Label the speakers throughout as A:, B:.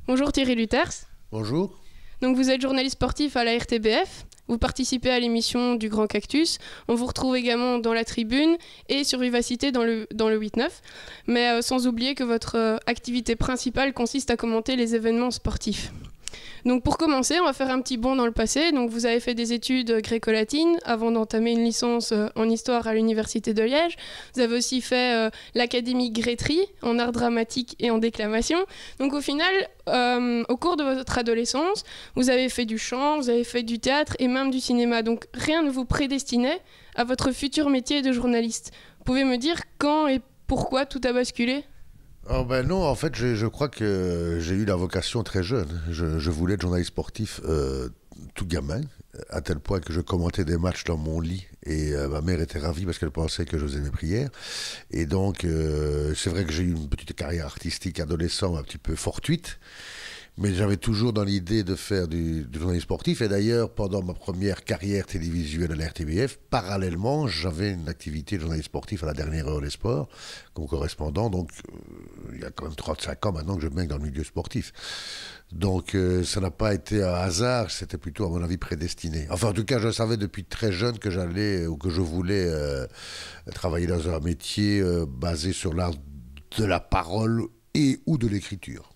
A: Bonjour Thierry Luters.
B: Bonjour.
A: Donc vous êtes journaliste sportif à la RTBF. Vous participez à l'émission du Grand Cactus. On vous retrouve également dans la tribune et sur Vivacité dans le 8-9. Mais sans oublier que votre activité principale consiste à commenter les événements sportifs. Donc pour commencer, on va faire un petit bond dans le passé. Donc vous avez fait des études gréco-latines avant d'entamer une licence en histoire à l'Université de Liège. Vous avez aussi fait l'Académie Grétry en art dramatique et en déclamation. Donc au final, au cours de votre adolescence, vous avez fait du chant, vous avez fait du théâtre et même du cinéma. Donc rien ne vous prédestinait à votre futur métier de journaliste. Vous pouvez me dire quand et pourquoi tout a basculé ?
B: Oh ben non, en fait, je crois que j'ai eu la vocation très jeune. Je voulais être journaliste sportif tout gamin, à tel point que je commentais des matchs dans mon lit et ma mère était ravie parce qu'elle pensait que je faisais mes prières. Et donc, c'est vrai que j'ai eu une petite carrière artistique adolescent un petit peu fortuite. Mais j'avais toujours dans l'idée de faire du journalisme sportif. Et d'ailleurs, pendant ma première carrière télévisuelle à la RTBF, parallèlement, j'avais une activité de journaliste sportif à la dernière heure des sports, comme correspondant. Donc, il y a quand même 35 ans maintenant que je mène dans le milieu sportif. Donc, ça n'a pas été un hasard, c'était plutôt, à mon avis, prédestiné. Enfin, en tout cas, je savais depuis très jeune que j'allais, ou que je voulais travailler dans un métier basé sur l'art de la parole et ou de l'écriture.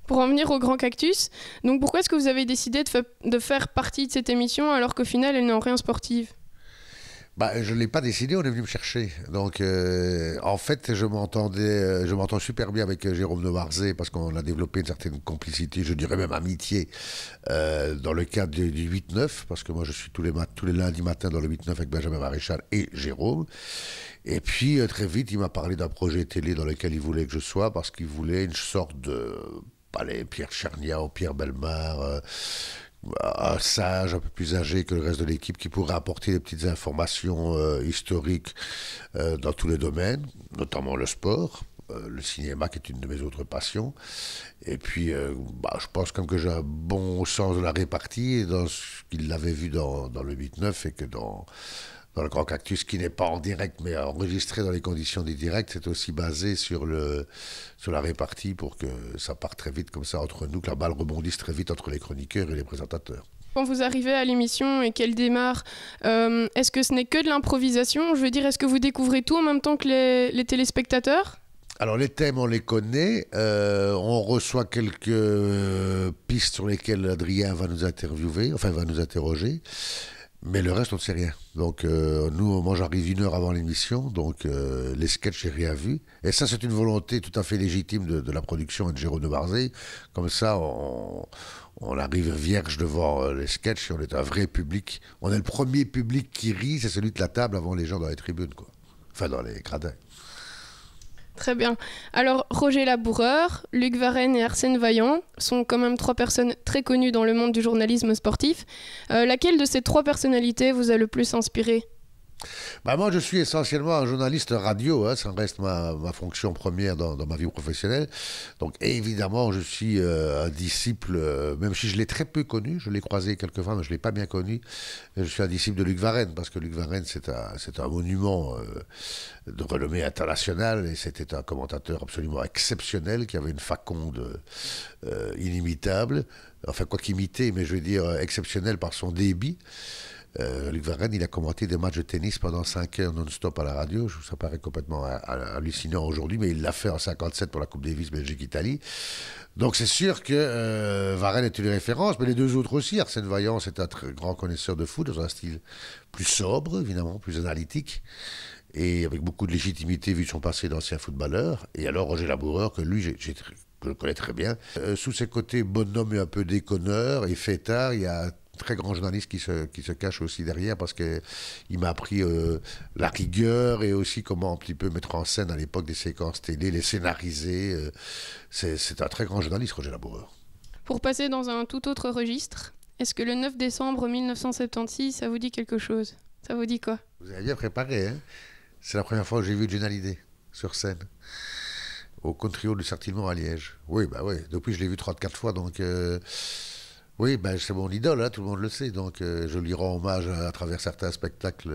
A: Pour en venir au Grand Cactus, donc pourquoi est-ce que vous avez décidé de faire partie de cette émission alors qu'au final elle n'est en rien sportive ?
B: Je ne l'ai pas décidé, on est venu me chercher. Donc, en fait, je m'entends super bien avec Jérôme Novarzé parce qu'on a développé une certaine complicité, je dirais même amitié, dans le cadre du 8-9, parce que moi je suis tous les lundis matins dans le 8-9 avec Benjamin Maréchal et Jérôme. Et puis, très vite, il m'a parlé d'un projet télé dans lequel il voulait que je sois parce qu'il voulait une sorte de... Pierre Tchernia ou Pierre Bellemare, un sage un peu plus âgé que le reste de l'équipe qui pourrait apporter des petites informations historiques dans tous les domaines, notamment le sport, le cinéma qui est une de mes autres passions. Et puis, je pense comme que j'ai un bon sens de la répartie dans ce qu'il avait vu dans le 8-9 et que dans le Grand Cactus, qui n'est pas en direct, mais enregistré dans les conditions du direct, c'est aussi basé sur la répartie pour que ça parte très vite comme ça entre nous, que la balle rebondisse très vite entre les chroniqueurs et les présentateurs.
A: Quand vous arrivez à l'émission et qu'elle démarre, est-ce que ce n'est que de l'improvisation ? Je veux dire, est-ce que vous découvrez tout en même temps que les téléspectateurs ?
B: Alors les thèmes, on les connaît. On reçoit quelques pistes sur lesquelles Adrien va nous interviewer, enfin va nous interroger. Mais le reste, on ne sait rien. Donc, moi, j'arrive 1 heure avant l'émission, donc les sketchs, j'ai rien vu. Et ça, c'est une volonté tout à fait légitime de la production et de Jérôme Novarzé. Comme ça, on arrive vierge devant les sketchs et on est un vrai public. On est le premier public qui rit, c'est celui de la table avant les gens dans les tribunes, quoi. Enfin, dans les gradins.
A: Très bien. Alors, Roger Laboureur, Luc Varenne et Arsène Vaillant sont quand même 3 personnes très connues dans le monde du journalisme sportif. Laquelle de ces 3 personnalités vous a le plus inspiré ?
B: Moi, je suis essentiellement un journaliste radio, ça reste ma fonction première dans ma vie professionnelle. Donc, évidemment, je suis un disciple, même si je l'ai très peu connu, je l'ai croisé quelques fois, mais je ne l'ai pas bien connu. Je suis un disciple de Luc Varenne, parce que Luc Varenne, c'est un monument de renommée internationale, et c'était un commentateur absolument exceptionnel, qui avait une faconde inimitable, enfin, quoi qu'imiter, mais je veux dire exceptionnel par son débit. Luc Varenne, il a commenté des matchs de tennis pendant 5 heures non-stop à la radio. Ça paraît complètement hallucinant aujourd'hui, mais il l'a fait en 57 pour la Coupe Davis Belgique-Italie. Donc c'est sûr que Varenne est une référence, mais les 2 autres aussi. Arsène Vaillant, c'est un très grand connaisseur de foot, dans un style plus sobre, évidemment, plus analytique, et avec beaucoup de légitimité vu son passé d'ancien footballeur. Et alors Roger Laboureur, que lui, je le connais très bien. Sous ses côtés bonhomme et un peu déconneur et fêtard, il y a très grand journaliste qui se cache aussi derrière parce qu'il m'a appris la rigueur et aussi comment un petit peu mettre en scène à l'époque des séquences télé, les scénariser. C'est un très grand journaliste, Roger Laboureur.
A: Pour passer dans un tout autre registre, est-ce que le 9 décembre 1976, ça vous dit quelque chose ? Ça vous dit quoi ?
B: Vous avez bien préparé, hein ? C'est la première fois que j'ai vu Johnny Hallyday sur scène, au Contrio du Sartillement à Liège. Oui, depuis je l'ai vu 34 fois, donc... Oui, c'est mon idole, hein, tout le monde le sait, donc je lui rends hommage à travers certains spectacles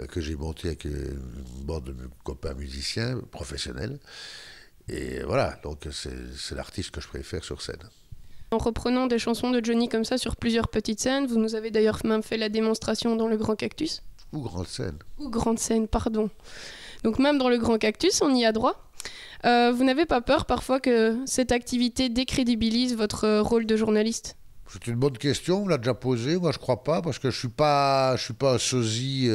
B: que j'ai montés avec une bande de mes copains musiciens professionnels. Et voilà, donc c'est l'artiste que je préfère sur scène.
A: En reprenant des chansons de Johnny comme ça sur plusieurs petites scènes, vous nous avez d'ailleurs même fait la démonstration dans le Grand Cactus.
B: Ou grande scène.
A: Ou grande scène, pardon. Donc même dans le Grand Cactus, on y a droit. Vous n'avez pas peur parfois que cette activité décrédibilise votre rôle de journaliste?
B: C'est une bonne question, on l'a déjà posée. Moi, je crois pas, parce que je suis pas un sosie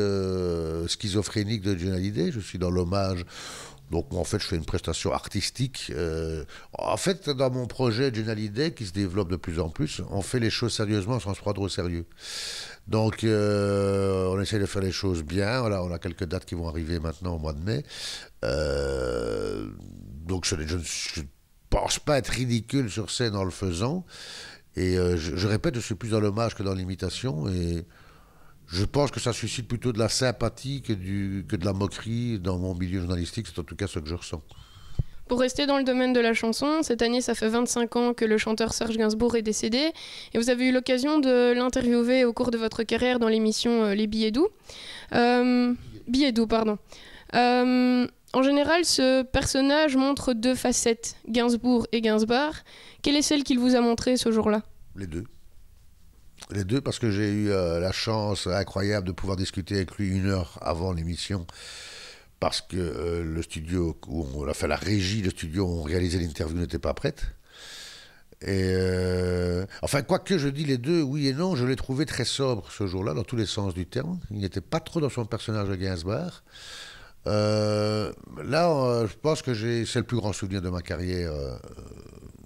B: schizophrénique de Johnny Hallyday. Je suis dans l'hommage. Donc, moi, en fait, je fais une prestation artistique. En fait, dans mon projet Johnny Hallyday, qui se développe de plus en plus, on fait les choses sérieusement sans se prendre au sérieux. Donc, on essaie de faire les choses bien. Voilà, on a quelques dates qui vont arriver maintenant au mois de mai. Donc, je ne pense pas être ridicule sur scène en le faisant. Et je répète, je suis plus dans l'hommage que dans l'imitation. Et je pense que ça suscite plutôt de la sympathie que de la moquerie dans mon milieu journalistique. C'est en tout cas ce que je ressens.
A: Pour rester dans le domaine de la chanson, cette année, ça fait 25 ans que le chanteur Serge Gainsbourg est décédé. Et vous avez eu l'occasion de l'interviewer au cours de votre carrière dans l'émission Les Billets doux. Billets doux, pardon. En général, ce personnage montre deux facettes, Gainsbourg et Gainsbourg. Quelle est celle qu'il vous a montrée ce jour-là?
B: Les deux. Les deux, parce que j'ai eu la chance incroyable de pouvoir discuter avec lui 1 heure avant l'émission, parce que le studio où on a fait la régie, le studio où on réalisait l'interview n'était pas prête. Et enfin, quoique je dis les deux, oui et non, je l'ai trouvé très sobre ce jour-là, dans tous les sens du terme. Il n'était pas trop dans son personnage de Gainsbourg. Là, je pense que c'est le plus grand souvenir de ma carrière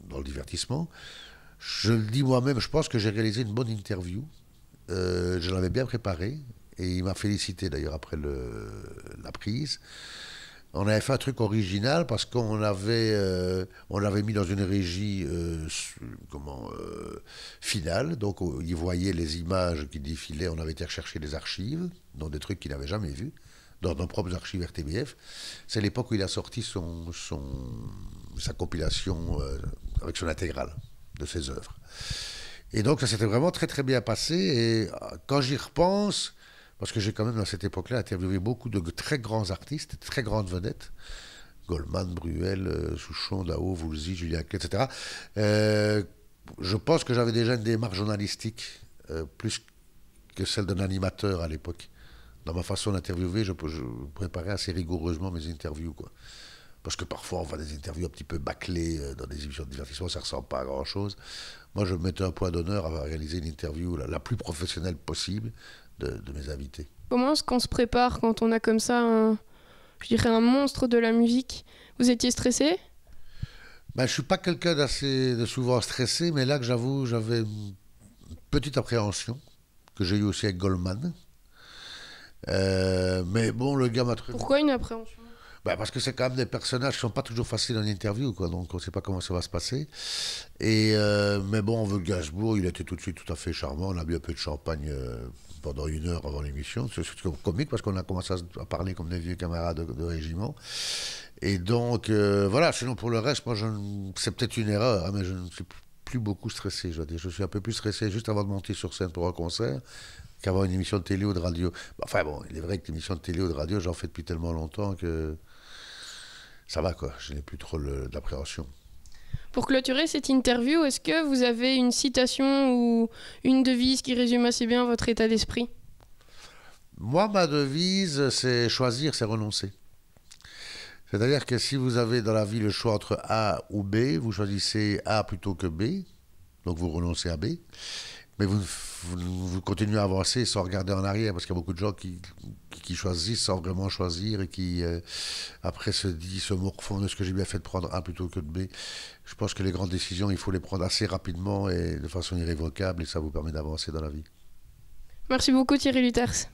B: dans le divertissement. Je le dis moi-même, je pense que j'ai réalisé une bonne interview. Je l'avais bien préparée et il m'a félicité d'ailleurs après la prise. On avait fait un truc original parce qu'on l'avait mis dans une régie finale. Donc il voyait les images qui défilaient. On avait été rechercher des archives, dans des trucs qu'il n'avait jamais vus, dans nos propres archives RTBF. C'est l'époque où il a sorti sa compilation avec son intégrale de ses œuvres. Et donc ça s'était vraiment très très bien passé. Et quand j'y repense, parce que j'ai quand même à cette époque-là interviewé beaucoup de très grands artistes, de très grandes vedettes, Goldman, Bruel, Souchon, Dao, Woolsey, Julien Clerc, etc. Je pense que j'avais déjà une démarche journalistique plus que celle d'un animateur à l'époque. Dans ma façon d'interviewer, je préparais assez rigoureusement mes interviews, quoi. Parce que parfois, on voit des interviews un petit peu bâclées dans des émissions de divertissement, ça ne ressemble pas à grand-chose. Moi, je mettais un point d'honneur à réaliser une interview la plus professionnelle possible de mes invités.
A: Comment est-ce qu'on se prépare quand on a comme ça un monstre de la musique? Vous étiez stressé?
B: Je ne suis pas quelqu'un de souvent stressé, mais là, que j'avoue, j'avais une petite appréhension, que j'ai eu aussi avec Goldman. Mais bon, le gars m'a...
A: Pourquoi une appréhension?
B: Parce que c'est quand même des personnages qui ne sont pas toujours faciles en interview, quoi, donc on ne sait pas comment ça va se passer. Mais bon, on veut Gainsbourg, il était tout de suite tout à fait charmant, on a bu un peu de champagne pendant 1 heure avant l'émission. C'est comique parce qu'on a commencé à parler comme des vieux camarades de régiment. Et donc, voilà, sinon pour le reste, moi, c'est peut-être une erreur, hein, mais je ne suis plus beaucoup stressé, je dois dire. Je suis un peu plus stressé juste avant de monter sur scène pour un concert qu'avoir une émission de télé ou de radio. Enfin bon, il est vrai que l'émission de télé ou de radio, j'en fais depuis tellement longtemps que ça va, quoi. Je n'ai plus trop d'appréhension.
A: Pour clôturer cette interview, est-ce que vous avez une citation ou une devise qui résume assez bien votre état d'esprit?
B: Moi, ma devise, c'est choisir, c'est renoncer. C'est-à-dire que si vous avez dans la vie le choix entre A ou B, vous choisissez A plutôt que B, donc vous renoncez à B, mais vous continuez à avancer sans regarder en arrière, parce qu'il y a beaucoup de gens qui choisissent sans vraiment choisir et qui, après, se morfondent de ce que j'ai bien fait de prendre A plutôt que de B. Je pense que les grandes décisions, il faut les prendre assez rapidement et de façon irrévocable, et ça vous permet d'avancer dans la vie.
A: Merci beaucoup Thierry Luters.